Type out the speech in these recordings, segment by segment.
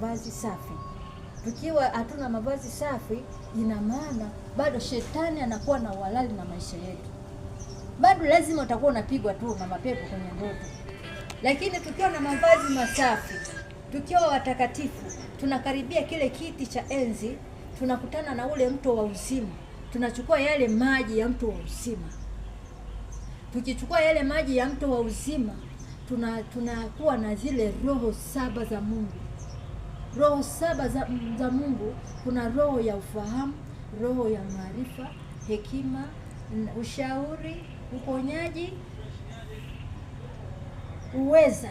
mavazi safi. Tukiwa hatuna mavazi safi, ina maana bado shetani anakuwa na uhalali na maisha yetu. Bado lazima utakuwa unapigwa tu na mapepo kwenye ndoto. Lakini tukiwa na mavazi masafi, tukiwa watakatifu, tunakaribia kile kiti cha enzi, tunakutana na ule mto wa uzima. Tunachukua yale maji ya mto wa uzima. Tukichukua yale maji ya mto wa uzima, tunakuwa na zile roho 7 za Mungu. Roho 7 za Mungu, kuna roho ya ufahamu, roho ya maarifa, hekima, ushauri, uponyaji, uweza,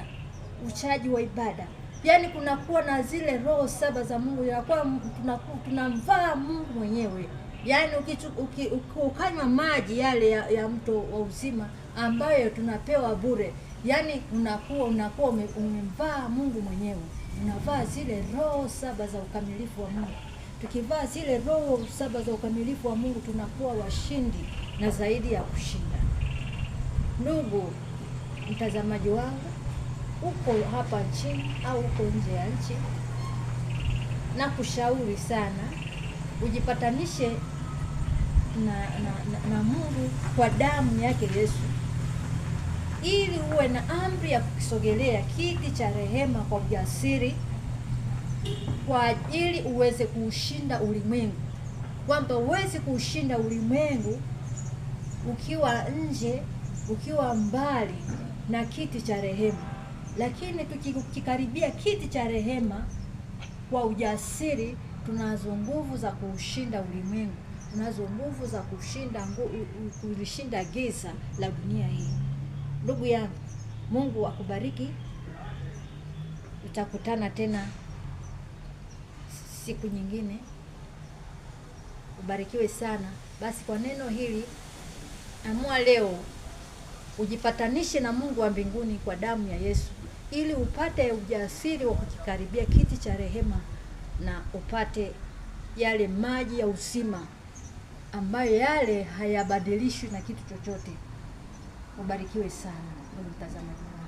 uchaji wa ibada. Yaani kunakuwa na zile roho 7 za Mungu, inakuwa tunamvaa Mungu mwenyewe. Yaani ukanywa maji yale ya mto wa uzima ambayo tunapewa bure, yaani unakuwa umemvaa Mungu mwenyewe. Unavaa zile roho 7 za ukamilifu wa Mungu. Tukivaa zile roho 7 za ukamilifu wa Mungu, tunakuwa washindi na zaidi ya kushinda. Ndugu mtazamaji wangu, uko hapa nchini au uko nje ya nchi, na kushauri sana ujipatanishe na Mungu kwa damu yake Yesu, ili uwe na amri ya kukisogelea kiti cha rehema kwa ujasiri, kwa ajili uweze kuushinda ulimwengu. Kwamba uweze kuushinda ulimwengu ukiwa nje, ukiwa mbali na kiti cha rehema. Lakini tukikaribia kiti cha rehema kwa ujasiri, tunazo nguvu za kuushinda ulimwengu. Tunazo nguvu za kulishinda giza la dunia hii. Ndugu yangu, Mungu akubariki. Tutakutana tena siku nyingine. Ubarikiwe sana. Basi kwa neno hili, amua leo ujipatanishe na Mungu wa mbinguni kwa damu ya Yesu, ili upate ujasiri wa kukikaribia kiti cha rehema na upate yale maji ya uzima ambayo yale hayabadilishwi na kitu chochote. Ubarikiwe sana ndugu mtazamaji.